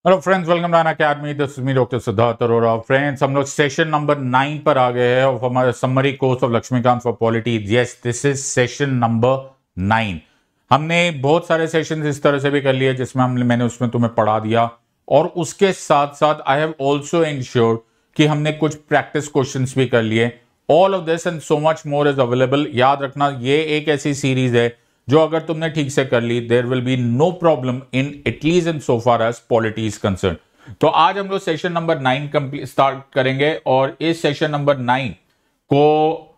Hello friends, welcome to Unacademy. This is me doctor Siddharth Arora. Friends, हम लोग session number 9 पर आ गए हैं और हमारे summary course of Laxmikanth for polity. Yes, this is session number 9। हमने बहुत सारे सेशंस इस तरह से भी कर लिए जिसमें मैंने उसमें तुम्हें पढ़ा दिया, और उसके साथ साथ आई हैव ऑल्सो इंश्योर्ड कि हमने कुछ प्रैक्टिस क्वेश्चंस भी कर लिए। All of this and so much more is available. याद रखना, ये एक ऐसी सीरीज है जो अगर तुमने ठीक से कर ली, there will be no problem in at least in so far as polity is concern. तो आज हम लोग सेशन नंबर 9 कंप्लीट स्टार्ट करेंगे, और इस सेशन नंबर 9 को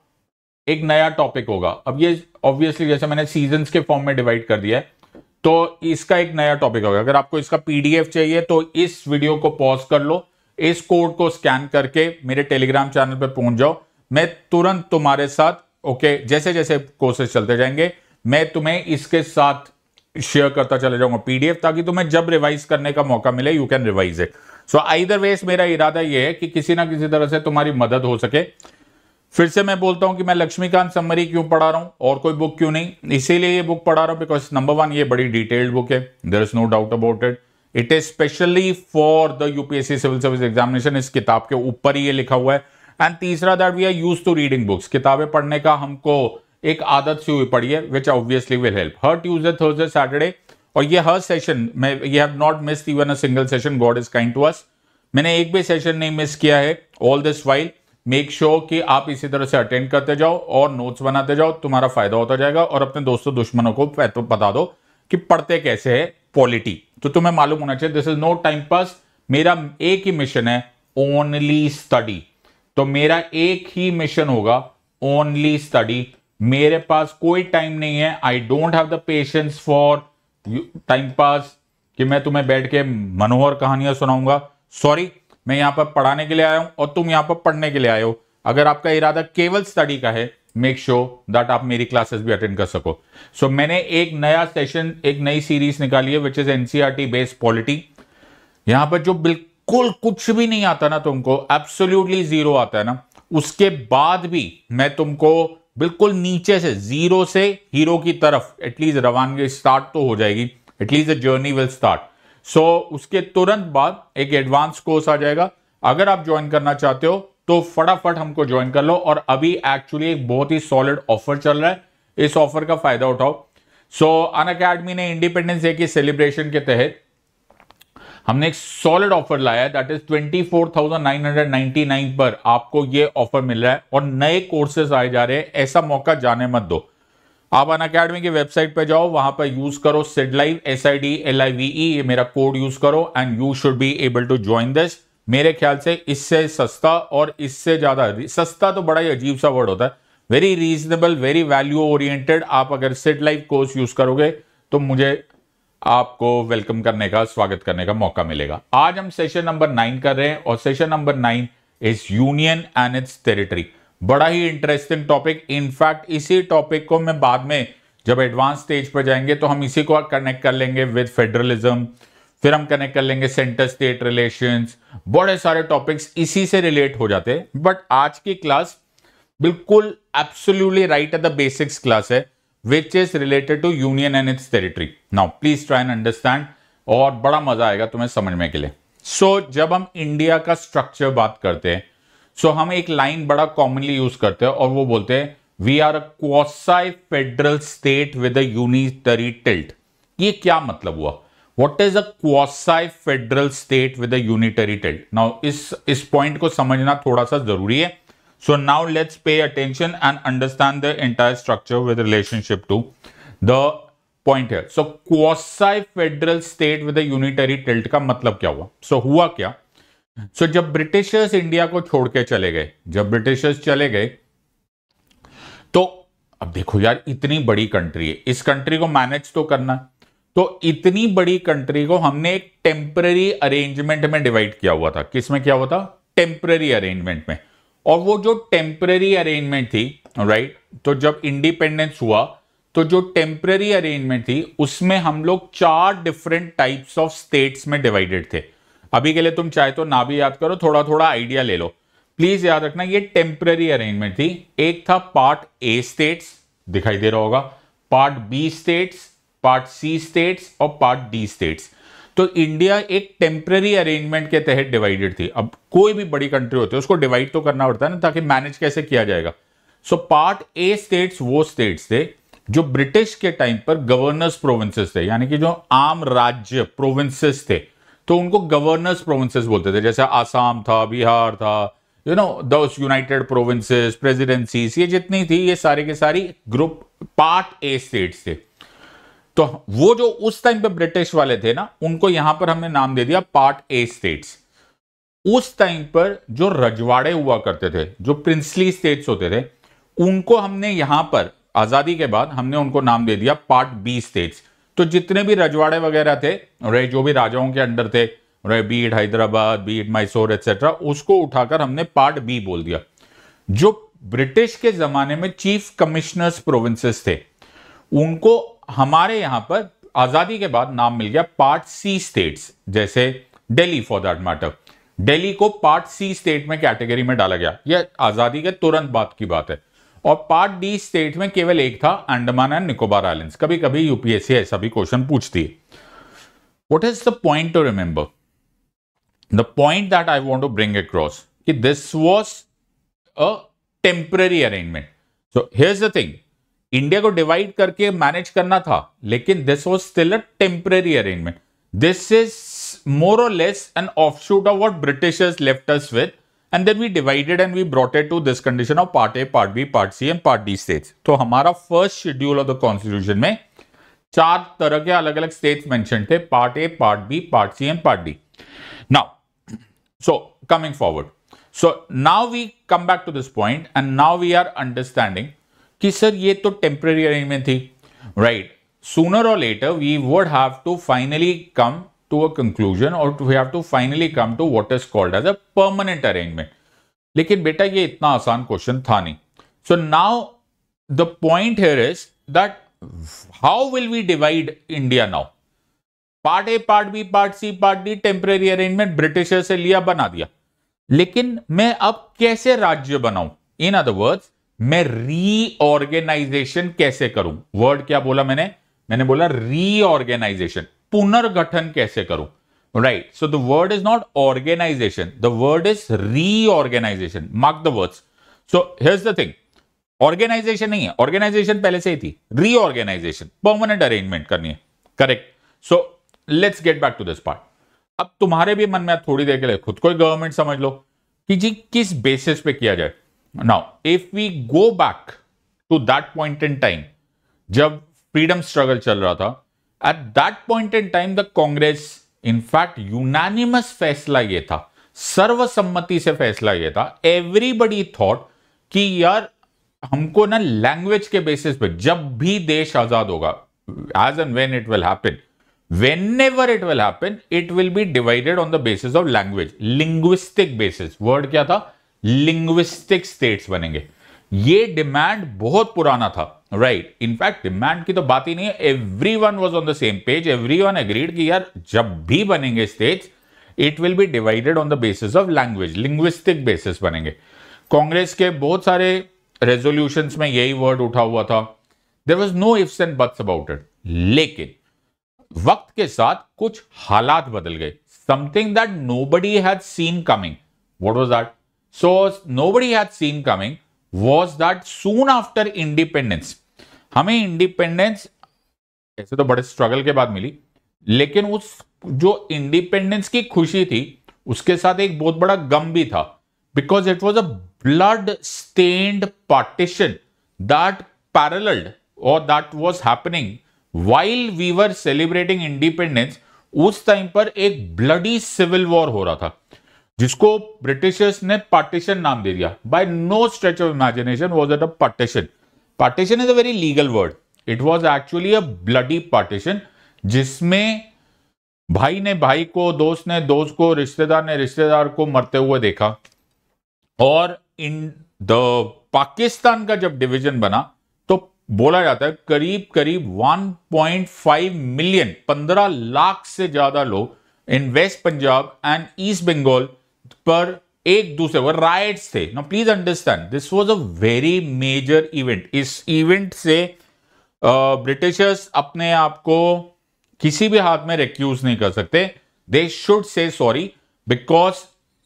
एक नया टॉपिक होगा। अब ये ऑब्वियसली जैसे मैंने सीजन्स के फॉर्म में डिवाइड कर दिया है, तो इसका एक नया टॉपिक होगा। अगर आपको इसका पीडीएफ चाहिए तो इस वीडियो को पॉज कर लो, इस कोड को स्कैन करके मेरे टेलीग्राम चैनल पर पहुंच जाओ। मैं तुरंत तुम्हारे साथ जैसे जैसे कोर्सेज चलते जाएंगे मैं तुम्हें इसके साथ शेयर करता चले जाऊंगा पीडीएफ, ताकि तुम्हें जब रिवाइज करने का मौका मिले you can revise it. So either ways मेरा इरादा यह है कि किसी ना किसी तरह से तुम्हारी मदद हो सके। फिर से मैं बोलता हूं कि मैं लक्ष्मीकांत समरी क्यों पढ़ा रहा हूं और कोई बुक क्यों नहीं। इसीलिए ये बुक पढ़ा रहा हूं बिकॉज नंबर 1, ये बड़ी डिटेल्ड बुक है, there is no doubt about it. It is specially for the UPSC civil service examination. इस किताब के ऊपर ही ये लिखा हुआ है। एंड तीसरा, that we are used to reading books. किताबें पढ़ने का हमको एक आदत सी हुई पड़ी है, विच ऑब्वियसली विल हेल्प। हर ट्यूसडे, थर्सडे, सैटरडे, और ये हर सेशन में you have not missed even a single session. God is kind to us. मैंने एक भी सेशन नहीं मिस किया है all this while. Make sure कि आप इसी तरह से अटेंड करते जाओ और नोट्स बनाते जाओ, तुम्हारा फायदा होता जाएगा। और अपने दोस्तों दुश्मनों को बता दो कि पढ़ते कैसे है पॉलिटी, तो तुम्हें मालूम होना चाहिए। This is no time pass. मेरा एक ही मिशन है, ओनली स्टडी। तो मेरा एक ही मिशन होगा, ओनली स्टडी। मेरे पास कोई टाइम नहीं है। I don't have the patience for time pass कि मैं तुम्हें बैठ के मनोहर कहानियां सुनाऊंगा। सॉरी, मैं यहां पर पढ़ाने के लिए आया हूं और तुम यहां पर पढ़ने के लिए आए हो। अगर आपका इरादा केवल स्टडी का है, मेक श्योर दैट आप मेरी क्लासेस भी अटेंड कर सको। सो मैंने एक नया सेशन, एक नई सीरीज निकाली है which is NCERT based polity. यहां पर जो बिल्कुल कुछ भी नहीं आता ना तुमको, एब्सोल्युटली जीरो आता है ना, उसके बाद भी मैं तुमको बिल्कुल नीचे से, जीरो से हीरो की तरफ एटलीस्ट रवानगी स्टार्ट तो हो जाएगी। At least the journey will start. So उसके तुरंत बाद एक एडवांस कोर्स आ जाएगा। अगर आप ज्वाइन करना चाहते हो तो फटाफट हमको ज्वाइन कर लो। और अभी एक्चुअली एक बहुत ही सॉलिड ऑफर चल रहा है, इस ऑफर का फायदा उठाओ। सो अन अकेडमी ने इंडिपेंडेंस डे की सेलिब्रेशन के तहत हमने एक सॉलिड ऑफर लाया है, दैट इज 24,999 पर आपको ये ऑफर मिल रहा है। और नए कोर्सेज आए जा रहे हैं, ऐसा मौका जाने मत दो। आप अन अकेडमी की वेबसाइट पे जाओ, वहां पर यूज करो सिडलाइव, SIDLIVE, ये मेरा कोड यूज करो and you should be able to join this. मेरे ख्याल से इससे सस्ता और इससे ज्यादा, सस्ता तो बड़ा ही अजीब सा वर्ड होता है, very reasonable, very value oriented. आप अगर सिडलाइव कोर्स यूज करोगे तो मुझे आपको वेलकम करने का, स्वागत करने का मौका मिलेगा। आज हम सेशन नंबर 9 कर रहे हैं और session number 9 is union and its territory. बड़ा ही इंटरेस्टिंग टॉपिक। इनफैक्ट इसी टॉपिक को मैं बाद में जब एडवांस स्टेज पर जाएंगे तो हम इसी को कनेक्ट कर लेंगे विद फेडरलिज्म, फिर हम कनेक्ट कर लेंगे सेंटर स्टेट रिलेशंस। बड़े सारे टॉपिक्स इसी से रिलेट हो जाते हैं। बट आज की क्लास बिल्कुल absolutely right at the basics class है, which is related to union and its territory. Now please try and understand, और बड़ा मजा आएगा तुम्हें समझने के लिए। जब हम इंडिया का स्ट्रक्चर बात करते हैं, हम एक लाइन बड़ा कॉमनली यूज करते हैं और वो बोलते हैं we are a quasi federal state with a unitary tilt. ये क्या मतलब हुआ? What is a quasi federal state with a unitary tilt? Now इस पॉइंट को समझना थोड़ा सा जरूरी है। So now let's pay attention and understand the entire structure with relationship to the point here. So quasi-federal state with a unitary tilt का मतलब क्या हुआ? So हुआ क्या? So जब ब्रिटिशर्स इंडिया को छोड़ के चले गए, जब ब्रिटिशर्स चले गए तो अब देखो यार, इतनी बड़ी कंट्री है, इस कंट्री को मैनेज तो करना है। तो इतनी बड़ी कंट्री को हमने एक टेम्पररी अरेंजमेंट में डिवाइड किया हुआ था। किसमें किया हुआ था? टेम्पररी अरेंजमेंट में। और वो जो टेम्पररी अरेंजमेंट थी, राइट, तो जब इंडिपेंडेंस हुआ तो जो टेम्पररी अरेंजमेंट थी उसमें हम लोग 4 डिफरेंट टाइप्स ऑफ स्टेट्स में डिवाइडेड थे। अभी के लिए तुम चाहे तो ना भी याद करो, थोड़ा थोड़ा आइडिया ले लो। प्लीज याद रखना ये टेम्पररी अरेंजमेंट थी। एक था पार्ट ए स्टेट्स, दिखाई दे रहा होगा, part B states, part C states और पार्ट डी स्टेट्स। तो इंडिया एक टेम्पररी अरेंजमेंट के तहत डिवाइडेड थी। अब कोई भी बड़ी कंट्री होती है उसको डिवाइड तो करना पड़ता है ना, ताकि मैनेज कैसे किया जाएगा। सो पार्ट ए स्टेट्स वो स्टेट्स थे जो ब्रिटिश के टाइम पर गवर्नर्स प्रोविंसेस थे, यानी कि जो आम राज्य प्रोविंसेस थे, तो उनको गवर्नर्स प्रोविंसेस बोलते थे। जैसे आसाम था, बिहार था, दोस यूनाइटेड प्रोविंसेस, प्रेसिडेंसीज, ये जितनी थी ये सारी के सारी ग्रुप पार्ट ए स्टेट्स थे। तो वो जो उस टाइम पे ब्रिटिश वाले थे ना, उनको यहां पर हमने नाम दे दिया पार्ट ए स्टेट्स। उस टाइम पर जो रजवाड़े हुआ करते थे, जो प्रिंसली स्टेट्स होते थे, उनको हमने यहां पर आजादी के बाद हमने उनको नाम दे दिया पार्ट बी स्टेट्स। तो जितने भी रजवाड़े वगैरह थे, जो भी राजाओं के अंडर थे, be it Hyderabad, be it Mysore etcetera, उसको उठाकर हमने पार्ट बी बोल दिया। जो ब्रिटिश के जमाने में चीफ कमिश्नर्स प्रोविंसेस थे, उनको हमारे यहां पर आजादी के बाद नाम मिल गया पार्ट सी स्टेट्स। जैसे Delhi for that matter, Delhi को पार्ट सी स्टेट में कैटेगरी में डाला गया, यह आजादी के तुरंत बाद की बात है। और पार्ट डी स्टेट में केवल एक था, अंडमान एंड निकोबार आइलैंड्स। कभी कभी यूपीएससी ऐसा भी क्वेश्चन पूछती है। What is the point to remember? The point that I want to bring across कि this was a temporary arrangement. So here's the thing, India को डिवाइड करके मैनेज करना था, लेकिन this was still a temporary arrangement. This is more or less an offshoot of what Britishers left us with, and then we divided and we brought it to this condition of part A, part B, part C and part D states. तो हमारा first schedule of the constitution में 4 तरह के अलग अलग states mentioned थे, part A, part B, part C and part D. Now so coming forward, so now we come back to this point and now we are understanding कि sir ये तो temporary arrangement थी, right? Sooner और later we would have to finally come to a conclusion or we have to finally come to what is called as a permanent arrangement. लेकिन बेटा ये इतना आसान क्वेश्चन था नहीं। So now the point here is that how will we divide India now? Part A, part B, part C, part D, temporary arrangement britisher से लिया, बना दिया, लेकिन मैं अब कैसे राज्य बनाऊं? इन अदर वर्ड्स, मैं रीऑर्गेनाइजेशन कैसे करूं? वर्ड क्या बोला मैंने बोला रीऑर्गेनाइजेशन, पुनर्गठन कैसे करूं, right? So the word is not organisation, the word is reorganisation. Mark the words. So here's the thing, organisation नहीं है, ऑर्गेनाइजेशन पहले से ही थी, रीऑर्गेनाइजेशन, परमानेंट अरेंजमेंट करनी है, correct? So let's get back to this part. अब तुम्हारे भी मन में थोड़ी देर के लिए खुद कोई गवर्नमेंट समझ लो कि जी किस बेसिस पे किया जाए। Now if we go back to that point in time जब फ्रीडम स्ट्रगल चल रहा था, at that point in time the Congress, in fact unanimous फैसला ये था, सर्वसम्मति से फैसला ये था, everybody thought कि यार हमको ना लैंग्वेज के बेसिस पे जब भी देश आजाद होगा, as and when it will happen, whenever it will happen, it will be divided on the basis of language, linguistic basis। Word क्या था? linguistic states बनेंगे। ये डिमांड बहुत पुराना था, राइट? इनफैक्ट डिमांड की तो बात ही नहीं है, everyone was on the same page, everyone agreed कि यार जब भी बनेंगे states, it will be divided on the basis of language, linguistic basis बनेंगे। कांग्रेस के बहुत सारे रेजोल्यूशंस में यही वर्ड उठा हुआ था, there was no ifs and buts about it. लेकिन वक्त के साथ कुछ हालात बदल गए, something that nobody had seen coming. What was that? So nobody had seen coming was that soon after independence, हमें इंडिपेंडेंस ऐसे तो बड़े स्ट्रगल के बाद मिली, लेकिन उस जो इंडिपेंडेंस की खुशी थी उसके साथ एक बहुत बड़ा गम भी था, because it was a blood stained partition that paralleled और that was happening while we were celebrating independence। उस टाइम पर एक ब्लडी सिविल वॉर हो रहा था जिसको ब्रिटिशर्स ने पार्टीशन नाम दे दिया। By no stretch of imagination was it a partition. Partition is a very legal word, it was actually a bloody partition, जिसमें भाई ने भाई को, दोस्त ने दोस्त को, रिश्तेदार ने रिश्तेदार को मरते हुए देखा। और इन द पाकिस्तान का जब डिवीजन बना तो बोला जाता है करीब करीब 1.5 मिलियन, 15 लाख से ज्यादा लोग in West Punjab and East Bengal पर एक दूसरे पर राइट्स थे। Now please understand, this was a very major event. इस इवेंट से ब्रिटिशर्स अपने आप को किसी भी हाथ में रिक्यूज नहीं कर सकते. They should say sorry because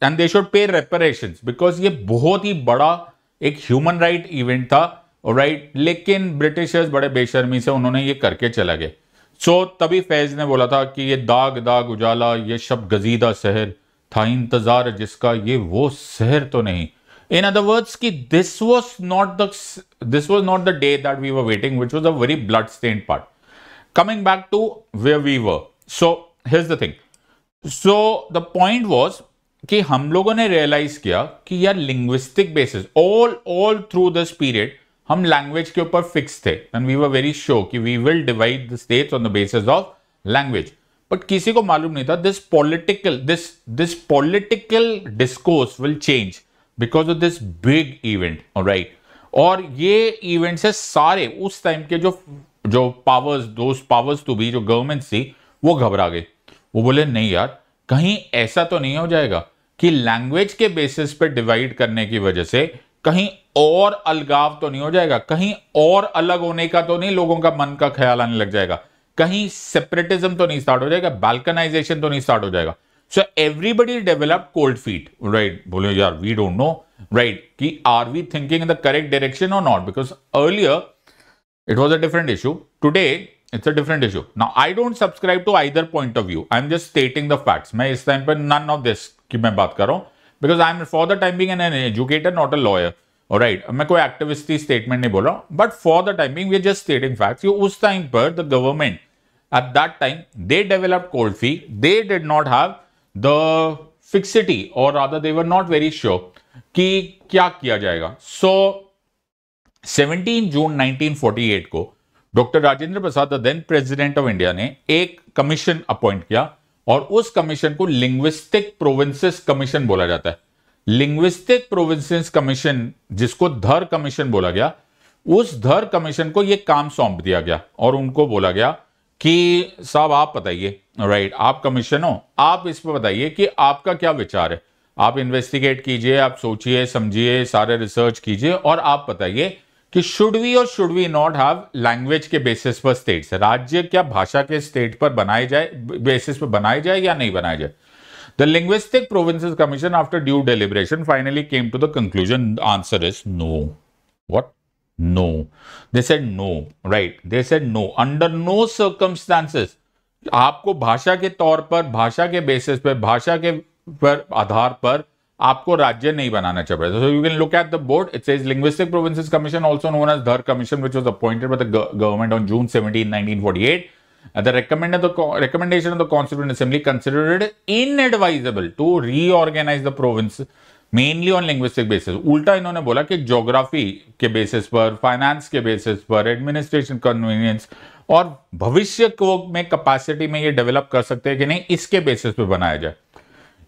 and they should pay reparations because ये बहुत ही बड़ा एक ह्यूमन राइट इवेंट था. राइट, लेकिन ब्रिटिशर्स बड़े बेशर्मी से उन्होंने ये करके चला गए. सो तभी फैज ने बोला था कि ये दाग दाग उजाला, ये शब गजीदा शहर था इंतजार जिसका, ये वो शहर तो नहीं. In other words, कि this was not the day that we were waiting, which was a very blood-stained part. Coming back to where we were. So here's the thing. So the point was कि हम लोगों ने realize किया कि यार linguistic basis all through this period हम language के ऊपर fixed थे, and we were very sure कि we will divide the states on the basis of language. But किसी को मालूम नहीं था this political discourse will change because of this big event, alright? और ये इवेंट से सारे उस टाइम के जो पावर्स, दोस्त पावर्स टू बी, जो गवर्नमेंट थी, वो घबरा गए. वो बोले नहीं यार, कहीं ऐसा तो नहीं हो जाएगा कि लैंग्वेज के बेसिस पे डिवाइड करने की वजह से कहीं और अलगाव तो नहीं हो जाएगा, कहीं और अलग होने का तो नहीं लोगों का मन का ख्याल आने लग जाएगा, कहीं सेपरेटिज्म तो नहीं स्टार्ट हो जाएगा, बाल्कनाइजेशन तो नहीं स्टार्ट हो जाएगा. So everybody developed cold feet, right? बोले यार, we don't know, right? कि are we thinking in the correct direction or not? Because earlier it was a different issue. Today it's a different issue. Now I don't subscribe to either point of view. I'm just stating the facts. मैं इस time पर none of this की मैं बात कर रहा हूँ, because I'm for the time being an educator, not a lawyer. Alright, मैं कोई activist statement नहीं बोल रहा हूँ, but for the time being we're just stating facts. कि उस टाइम पर the government at that time they developed cold feet. They did not have the fixity, or rather they were not very sure कि क्या किया जाएगा. So 17 जून 1948 को doctor Rajendra Prasad, the then president of India, ने एक कमीशन अपॉइंट किया, और उस कमीशन को लिंग्विस्टिक प्रोविंसेस कमीशन बोला जाता है. लिंग्विस्टिक प्रोविंसेस कमीशन, जिसको धर कमीशन बोला गया, उस धर कमीशन को यह काम सौंप दिया गया और उनको बोला गया कि साहब आप बताइए, राइट, आप कमीशन हो, आप इस पर बताइए कि आपका क्या विचार है. आप इन्वेस्टिगेट कीजिए, आप सोचिए समझिए, सारे रिसर्च कीजिए, और आप बताइए कि शुड वी और should we not have language के बेसिस पर स्टेट्स. राज्य क्या भाषा के स्टेट पर बनाए जाए, बेसिस पर बनाए जाए या नहीं बनाए जाए. The linguistic provinces commission after due deliberation finally came to the conclusion, answer is no. What? No. They said no, right? They said no. Under no circumstances आपको भाषा के तौर पर, भाषा के बेसिस पर, भाषा के पर आधार पर आपको राज्य नहीं बनाना चाहिए. So you can look at the board. It says Linguistic Provinces Commission, also known as Dhar Commission, which was appointed by the government on June 17, 1948. The recommendation of the Constituent Assembly considered it inadvisable to reorganize the province mainly on linguistic basis. उल्टा इन्होंने बोला कि geography के basis पर, finance के basis पर, administration convenience और भविष्य को में कैपेसिटी में ये डेवलप कर सकते हैं कि नहीं, इसके बेसिस पे बनाया जाए.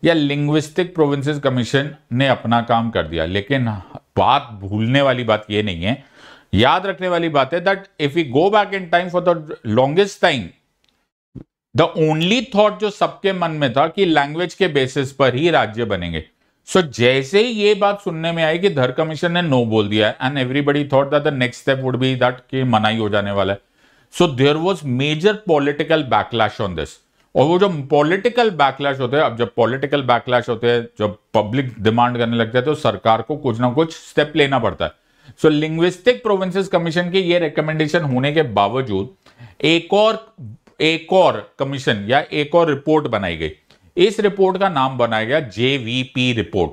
या लिंग्विस्टिक प्रोविंसेस कमीशन ने अपना काम कर दिया. लेकिन बात भूलने वाली बात ये नहीं है, याद रखने वाली बात है that if we go back in time, for the longest time the only thought जो सबके मन में था कि लैंग्वेज के बेसिस पर ही राज्य बनेंगे. सो जैसे ही ये बात सुनने में आई कि धर कमीशन ने नो बोल दिया, and everybody thought that the next step would be that कि मनाही हो जाने वाला है. So there was major political backlash on this. और वो जो पॉलिटिकल बैकलैश होते हैं, अब जब पॉलिटिकल बैकलैश होते हैं, जब पब्लिक डिमांड करने लगते हैं, तो सरकार को कुछ ना कुछ स्टेप लेना पड़ता है. सो लिंग्विस्टिक प्रोविंसेस कमीशन की ये रिकमेंडेशन होने के बावजूद एक और कमीशन या एक और रिपोर्ट बनाई गई. इस रिपोर्ट का नाम बनाया गया जेवीपी रिपोर्ट.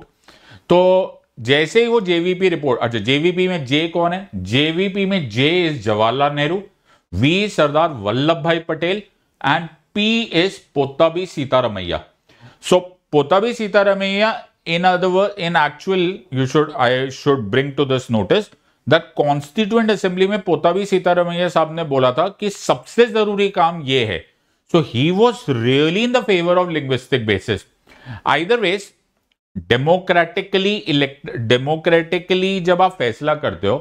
तो जैसे ही वो जेवीपी रिपोर्ट, अच्छा जेवीपी में जे कौन है? जेवीपी में J is Jawaharlal Nehru, V Sardar Vallabhbhai Patel, and P is Pattabhi Sitaramayya. So Pattabhi Sitaramayya, in other words, in actual, I should bring to this notice that Constituent Assembly में पोत्ताभी सीतारमैया साहब ने बोला था कि सबसे जरूरी काम ये है. So he was really in the favor of linguistic basis. Either ways, democratically जब आप फैसला करते हो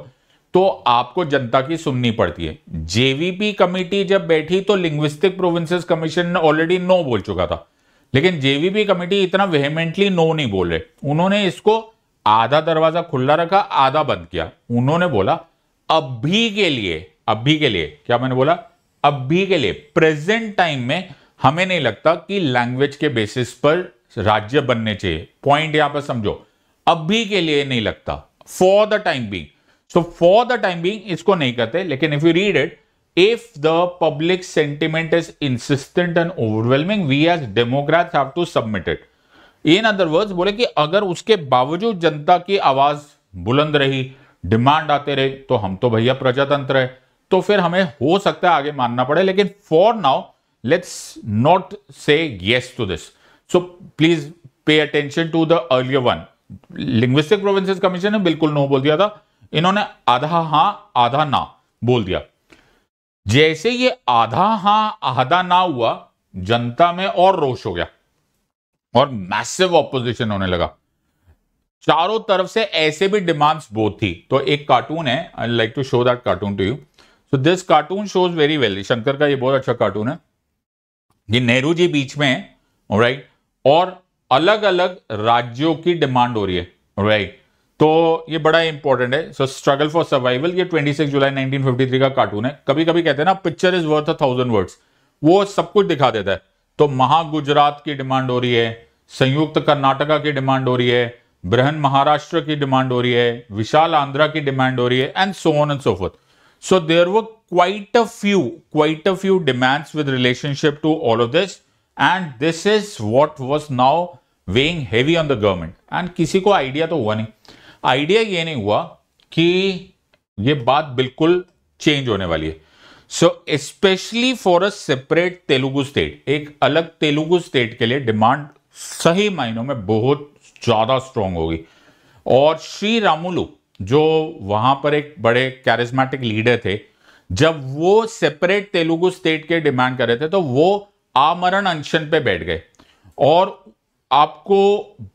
तो आपको जनता की सुननी पड़ती है. जेवीपी कमिटी जब बैठी तो linguistic provinces commission already know बोल चुका था, लेकिन जेवीपी कमिटी इतना वेहेमेंटली नो नहीं बोल रहे. उन्होंने इसको आधा दरवाजा खुला रखा, आधा बंद किया. उन्होंने बोला अभी के लिए क्या मैंने बोला? अभी के लिए प्रेजेंट टाइम में हमें नहीं लगता कि लैंग्वेज के बेसिस पर राज्य बनने चाहिए। पॉइंट यहां पर समझो, अभी के लिए नहीं लगता, for the time being. So for the time being इसको नहीं करते, लेकिन if you read it, if the public sentiment is insistent and overwhelming, we as democrats have to submit it. In other words बोले कि अगर उसके बावजूद जनता की आवाज बुलंद रही, डिमांड आते रहे, तो हम तो भैया प्रजातंत्र है, तो फिर हमें हो सकता है आगे मानना पड़े, लेकिन for now let's not say yes to this. So please pay attention to the earlier one. Linguistic provinces commission ने बिल्कुल नो बोल दिया था, इन्होंने आधा हां आधा ना बोल दिया। जैसे ये आधा हां आधा ना हुआ, जनता में और रोष हो गया और मैसिव ऑपोजिशन होने लगा। चारों तरफ से ऐसे भी डिमांड्स बहुत थी। तो एक कार्टून है, I like to show that cartoon to you. So this cartoon shows very well, Shankar का ये बहुत अच्छा कार्टून है। ये नेहरू जी बीच में है, ऑलराइट, और अलग अलग राज्यों की डिमांड हो रही है, ऑलराइट। तो ये बड़ा इंपॉर्टेंट है। सो स्ट्रगल फॉर सर्वाइवल, ये 26 जुलाई 1953 का कार्टून है। कभी कभी कहते हैं ना, पिक्चर इज वर्थ 1000 वर्ड्स, वो सब कुछ दिखा देता है। तो महागुजरात की डिमांड हो रही है, संयुक्त कर्नाटका की डिमांड हो रही है, बृहन महाराष्ट्र की डिमांड हो रही है, विशाल आंध्रा की डिमांड हो रही है, and so on and so fourth. So there were quite a few demands with relationship to all of this, and this is what was now weighing heavy on the government. And किसी को idea तो हुआ नहीं, idea ये नहीं हुआ कि ये बात बिल्कुल चेंज होने वाली है। So specially for a separate Telugu state, एक अलग तेलुगु स्टेट के लिए डिमांड सही मायनों में बहुत ज्यादा स्ट्रांग होगी। और श्री रामुलु जो वहां पर एक बड़े कैरिज्मेटिक लीडर थे, जब वो सेपरेट तेलुगु स्टेट के डिमांड कर रहे थे, तो वो आमरण अनशन पे बैठ गए। और आपको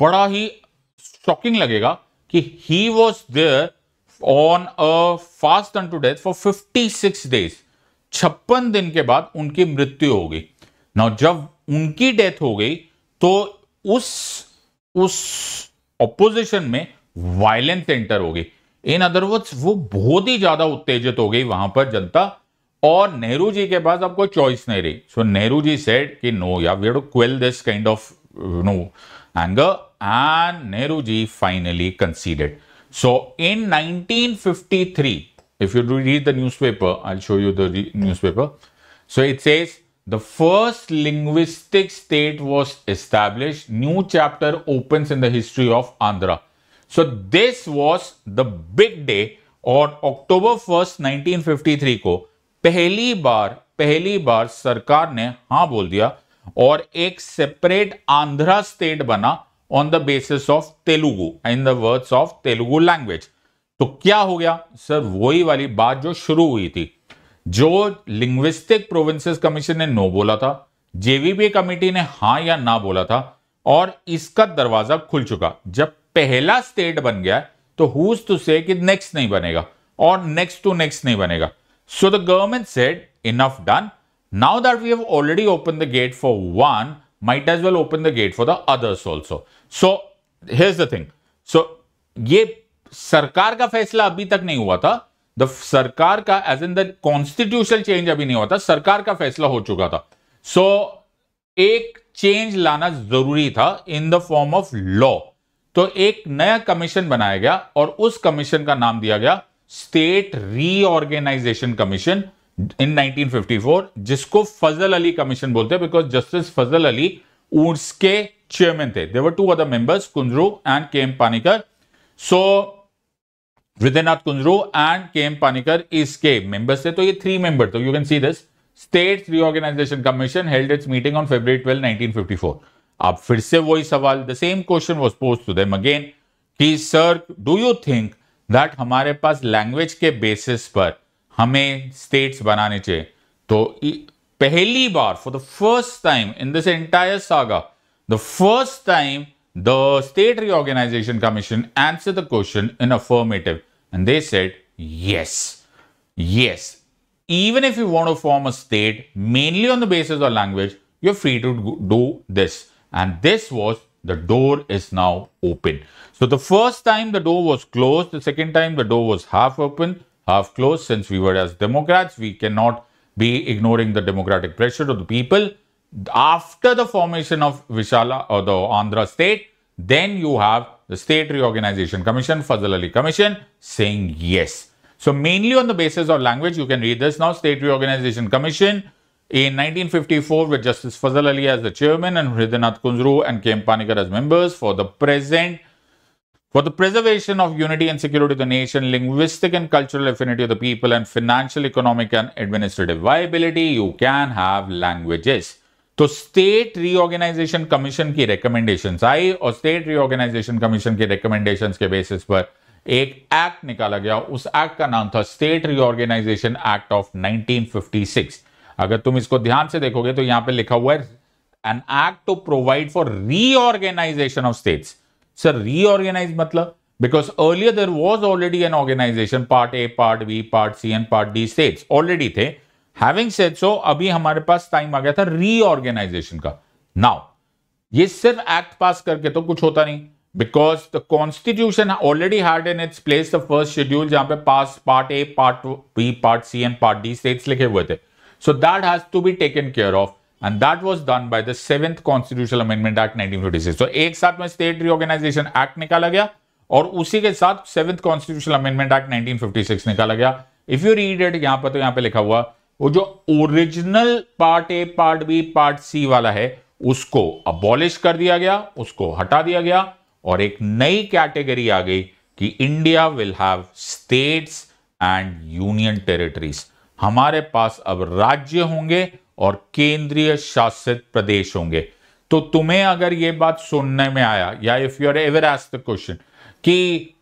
बड़ा ही शॉकिंग लगेगा कि he was there on a fast unto death for 56 days. 56 दिन के बाद उनकी मृत्यु हो गई। नाउ जब उनकी डेथ हो गई, तो उस ऑपोजिशन में वायलेंस एंटर हो गई। इन अदर वर्ड्स, वो बहुत ही ज्यादा उत्तेजित हो गई वहां पर जनता, और नेहरू जी के पास अब कोई चॉइस नहीं रही। सो नेहरू जी सेड कि नो यार, we have to quell this kind of no anger, and Nehru ji finally conceded. So in 1953, if you read the newspaper, I'll show you the newspaper. So it says the first linguistic state was established. New chapter opens in the history of Andhra. So this was the big day, और October 1st 1953 को पहली बार सरकार ने हाँ बोल दिया, और एक सेपरेट आंध्रा स्टेट बना on the basis of Telugu, in the words of Telugu language. तो क्या हो गया सर? वही वाली बात जो शुरू हुई थी, जो लिंग्विस्टिक प्रोविंसेस कमीशन ने नो बोला था, जेवीबी कमेटी ने हां या ना बोला था, और इसका दरवाजा खुल चुका। जब पहला स्टेट बन गया, तो हुज टू से कि नेक्स्ट नहीं बनेगा, और नेक्स्ट टू नेक्स्ट नहीं बनेगा। So the government said enough done, now that we have already open the gate for one, might as well open the gate for the others also. So here's the thing, so ये सरकार का फैसला अभी तक नहीं हुआ था, the सरकार का as in the constitutional change अभी नहीं हुआ था, सरकार का फैसला हो चुका था। सो एक चेंज लाना जरूरी था in the form of law. तो एक नया कमीशन बनाया गया, और उस कमीशन का नाम दिया गया स्टेट रीऑर्गेनाइजेशन कमीशन इन 1954, जिसको फजल अली कमीशन बोलते हैं, बिकॉज जस्टिस फजल अली उसके चेयरमैन थे। There were two other members, Kunjru and K M Panikar. So Vidyanath Kunjru and K.M. Panikar इसके मेंबर्स थे। तो ये 3 मेंबर, तो you can see this state reorganization commission held its meeting on February 12, 1954। अब फिर से वही सवाल, the same question was posed to them again कि sir do you think that हमारे पास लैंग्वेज के बेसिस पर हमें स्टेट्स बनाने चाहिए? तो पहली बार, for the first time in this entire saga, the first time the State Reorganization Commission answered the question in affirmative, and they said yes, even if you want to form a state mainly on the basis of language, you're free to do this. And this was, the door is now open. So the first time the door was closed, the second time the door was half open, half closed. Since we were as Democrats, we cannot be ignoring the democratic pressure of the people. After the formation of Vishala or the Andhra state, then you have the State Reorganization Commission, Fazal Ali Commission, saying yes. So mainly on the basis of language, you can read this now. State Reorganization Commission in 1954 with Justice Fazal Ali as the chairman and Hridaynath Kunjru and K.M. Panikkar as members for the preservation of unity and security of the nation, linguistic and cultural affinity of the people, and financial, economic and administrative viability, you can have languages. तो state reorganization commission की recommendations आई और state reorganization commission के recommendations के basis पर एक act निकाला गया. उस एक्ट का नाम था स्टेट रीऑर्गेनाइजेशन एक्ट ऑफ 1956. अगर तुम इसको ध्यान से देखोगे तो यहां पे लिखा हुआ है an act to provide for reorganization of states. Sir reorganize मतलब because earlier there was already an organization, part A, part B, part C and part D states already थे. हैविंग सेड सो, अभी हमारे पास time आ गया था reorganisation का. Now ये सिर्फ act पास करके तो कुछ होता नहीं, because the constitution already had in its place the first schedule जहां पे पास part A, part B, part C and part D states लिखे हुए थे. So that has to be taken care of and that was done by the 7th Constitutional Amendment Act 1956. तो एक साथ में स्टेट रीऑर्गेनाइजेशन एक्ट निकाला गया और उसी के साथ 7th Constitutional Amendment Act 1956 निकाला गया. इफ यू रीड इट यहां पर, तो यहां पे लिखा हुआ वो जो original part A, part B, part C वाला है उसको अबॉलिश कर दिया गया, उसको हटा दिया गया और एक नई कैटेगरी आ गई कि India will have states and union territories. हमारे पास अब राज्य होंगे और केंद्रीय शासित प्रदेश होंगे. तो तुम्हें अगर यह बात सुनने में आया या if you are ever asked the question कि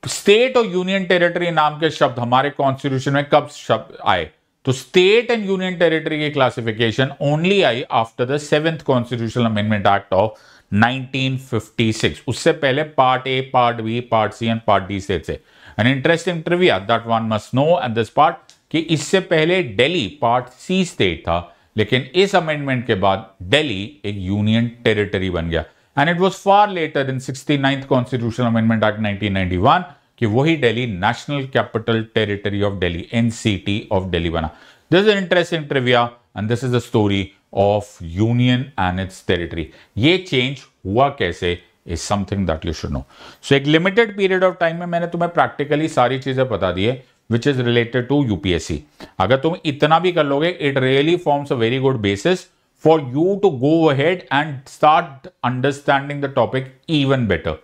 स्टेट और यूनियन टेरिटरी नाम के शब्द हमारे कॉन्स्टिट्यूशन में कब शब्द आए, तो स्टेट एंड यूनियन टेरिटरी की क्लासिफिकेशन ओनली आई after the 7th constitutional amendment act of 1956. उससे पहले part A, part B, part C and part D state से. An interesting trivia that one must know at this part कि इससे पहले Delhi part C state था, लेकिन इस अमेंडमेंट के बाद दिल्ली एक यूनियन टेरिटरी बन गया. And it was far later in 69th constitutional amendment act 1991 कि वही Delhi national capital territory of Delhi, NCT of Delhi बना. This is interesting trivia and this is the story of union and its territory. ये change हुआ कैसे is something that you should know. So एक limited period of time में मैंने तुम्हें practically सारी चीजें बता दी है which is related to UPSC. अगर तुम इतना भी कर लोगे, it really forms a very good basis for you to go ahead and start understanding the topic even better.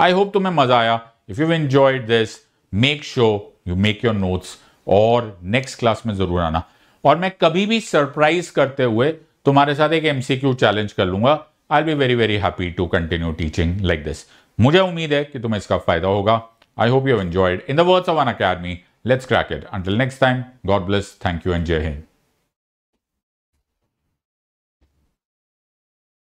I hope तुम्हें मजा आया. If you've enjoyed this, make sure you make your notes और next class में जरूर आना. और मैं कभी भी सरप्राइज करते हुए तुम्हारे साथ एक MCQ चैलेंज कर लूंगा. I'll be very very happy to continue teaching like this. मुझे उम्मीद है कि तुम्हें इसका फायदा होगा. I hope you have enjoyed. In the words of Unacademy, let's crack it. Until next time, God bless, thank you and Jai Hind.